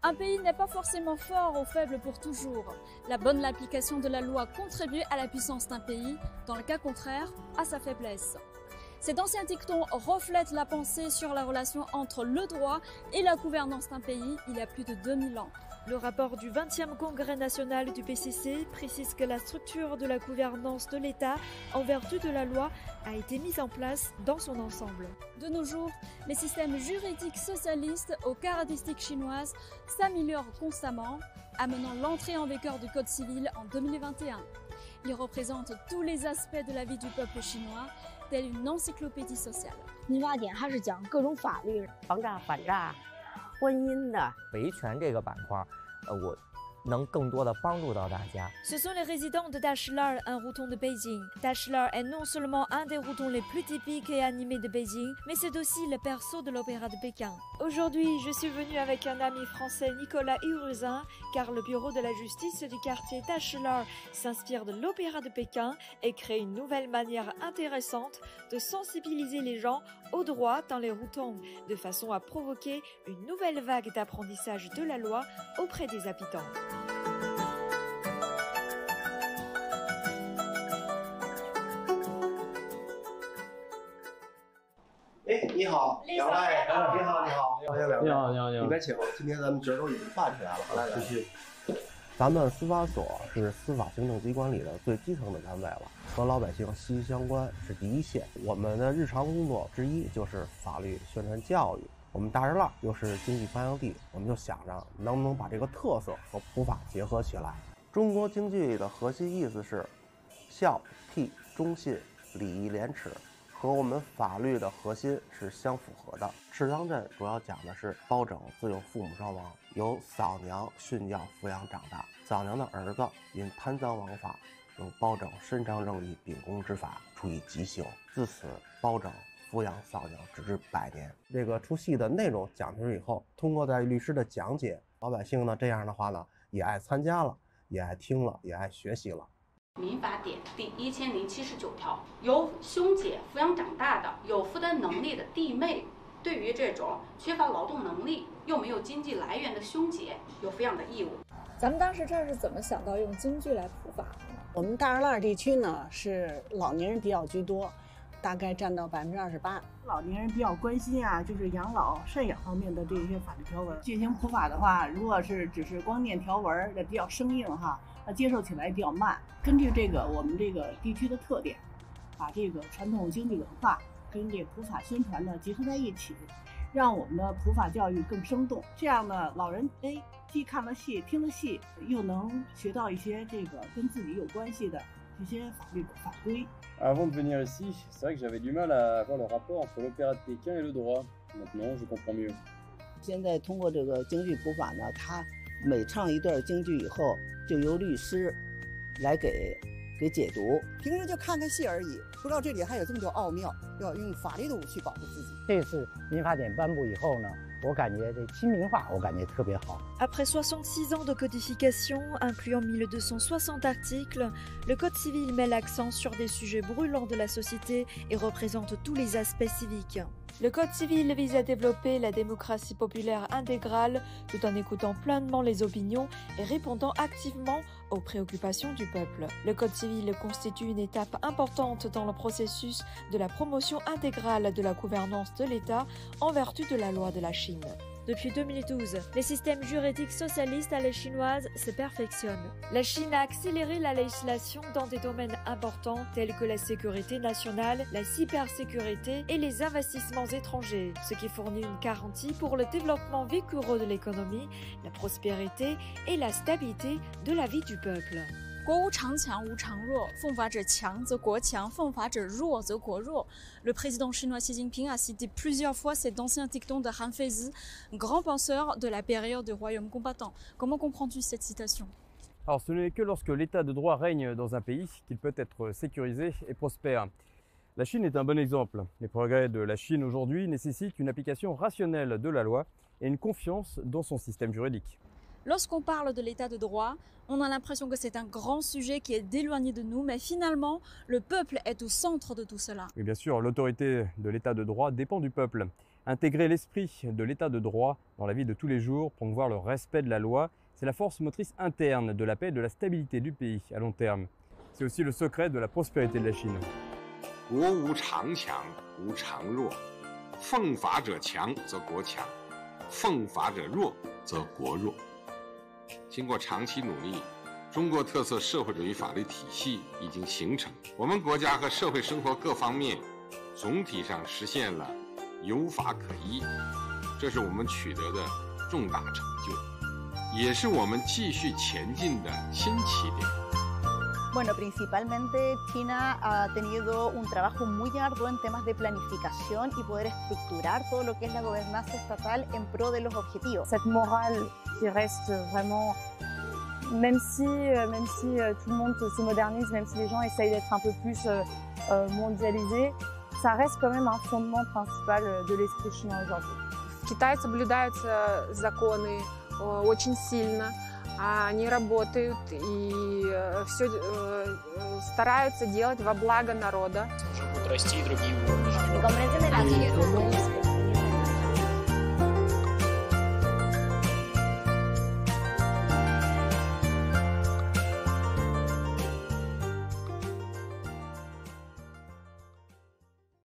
Un pays n'est pas forcément fort ou faible pour toujours. La bonne application de la loi contribue à la puissance d'un pays, dans le cas contraire, à sa faiblesse. Cet ancien dicton reflète la pensée sur la relation entre le droit et la gouvernance d'un pays il y a plus de 2000 ans. Le rapport du 20e Congrès national du PCC précise que la structure de la gouvernance de l'État, en vertu de la loi, a été mise en place dans son ensemble. De nos jours, les systèmes juridiques socialistes aux caractéristiques chinoises s'améliorent constamment, amenant l'entrée en vigueur du Code civil en 2021. Il représente tous les aspects de la vie du peuple chinois, telle une encyclopédie sociale. 民法典它是讲各种法律，防诈、反诈、婚姻的维权这个板块，我能更多的帮助到大家。 Ce sont les résidents de Daxilal, un routon de Beijing. Daxilal est non seulement un des routons les plus typiques et animés de Beijing, mais c'est aussi le berceau de l'opéra de Pékin. Aujourd'hui, je suis venue avec un ami français, Nicolas Hiruzin, car le bureau de la justice du quartier Daxilal s'inspire de l'opéra de Pékin et crée une nouvelle manière intéressante de sensibiliser les gens au droit dans les routons, de façon à provoquer une nouvelle vague d'apprentissage de la loi auprès des habitants. 哎，你好，两位，你好，你好，欢迎两位，你好，你好，你好，里边请。今天咱们角都已经办起来了，来，继续。咱们司法所是司法行政机关里的最基层的单位了，和老百姓息息相关，是第一线。我们的日常工作之一就是法律宣传教育。我们大栅栏又是经济发祥地，我们就想着能不能把这个特色和普法结合起来。中国京剧的核心意思是孝悌忠信礼义廉耻，和我们法律的核心是相符合的。赤汤镇主要讲的是包拯自幼父母双亡，由嫂娘训教抚养长大。嫂娘的儿子因贪赃枉法，由包拯伸张正义秉公执法，处以极刑。自此，包拯抚养嫂娘直至100年。这个出戏的内容讲清楚以后，通过在律师的讲解，老百姓呢这样的话呢也爱参加了，也爱听了，也爱学习了。民法典第1079条，由兄姐抚养长大的有负担能力的弟妹，对于这种缺乏劳动能力又没有经济来源的兄姐有抚养的义务。咱们当时这是怎么想到用京剧来普法的呢？我们大栅栏地区呢是老年人比较居多，大概占到28%。老年人比较关心啊，就是养老赡养方面的这些法律条文进行普法的话，如果是只是光念条文，也比较生硬哈，接受起来比较慢。根据这个我们这个地区的特点，把这个传统京剧文化跟这个普法宣传呢结合在一起，让我们的普法教育更生动。这样呢，老人既看了戏、听了戏，又能学到一些这个跟自己有关系的这些法律法规。Avant de venir ici, c'est vrai que j'avais du mal à voir le rapport entre l'opéra de Pékin et le droit. Maintenant, je comprends mieux. 现在通过这个京剧普法呢，他每唱一段京剧以后，就由律师来给解读。平时就看看戏而已，不知道这里还有这么多奥妙，要用法律的武器保护自己。这次民法典颁布以后呢，我感觉这亲民化，我感觉特别好。Après 66 ans de codification, incluant 1260 articles, le Code civil met l'accent sur des sujets brûlants de la société et représente tous les aspects civiques. Le Code civil vise à développer la démocratie populaire intégrale tout en écoutant pleinement les opinions et répondant activement aux préoccupations du peuple. Le Code civil constitue une étape importante dans le processus de la promotion intégrale de la gouvernance de l'État en vertu de la loi de la Chine. Depuis 2012, les systèmes juridiques socialistes à la chinoise se perfectionnent. La Chine a accéléré la législation dans des domaines importants tels que la sécurité nationale, la cybersécurité et les investissements étrangers, ce qui fournit une garantie pour le développement vigoureux de l'économie, la prospérité et la stabilité de la vie du peuple. 国无常强无常弱，奉法者强则国强，奉法者弱则国弱。Le président chinois Xi Jinping a cité plusieurs fois cet ancien dicton de Han Feizi, grand penseur de la période du royaume combattant. Comment comprends-tu cette citation? Alors, ce n'est que lorsque l'état de droit règne dans un pays qu'il peut être sécurisé et prospère. La Chine est un bon exemple. Les progrès de la Chine aujourd'hui nécessitent une application rationnelle de la loi et une confiance dans son système juridique. Lorsqu'on parle de l'état de droit, on a l'impression que c'est un grand sujet qui est éloigné de nous, mais finalement, le peuple est au centre de tout cela. Et bien sûr, l'autorité de l'état de droit dépend du peuple. Intégrer l'esprit de l'état de droit dans la vie de tous les jours, promouvoir le respect de la loi, c'est la force motrice interne de la paix et de la stabilité du pays à long terme. C'est aussi le secret de la prospérité de la Chine. 国无常强，无常弱，奉法者强则国强，奉法者弱则国弱。经过长期努力，中国特色社会主义法律体系已经形成，我们国家和社会生活各方面总体上实现了有法可依，这是我们取得的重大成就，也是我们继续前进的新起点。 Bueno, principalmente China ha tenido un trabajo muy arduo en temas de planificación y poder estructurar todo lo que es la gobernanza estatal en pro de los objetivos. Cette morale qui reste vraiment, même si tout le monde se modernise, même si les gens essayent d'être un peu plus mondialisés, ça reste quand même un fondement principal de l'esprit chinois aujourd'hui. В Китае соблюдаются законы очень сильно. Они работают и все стараются делать во благо народа. Расти и другие уровни.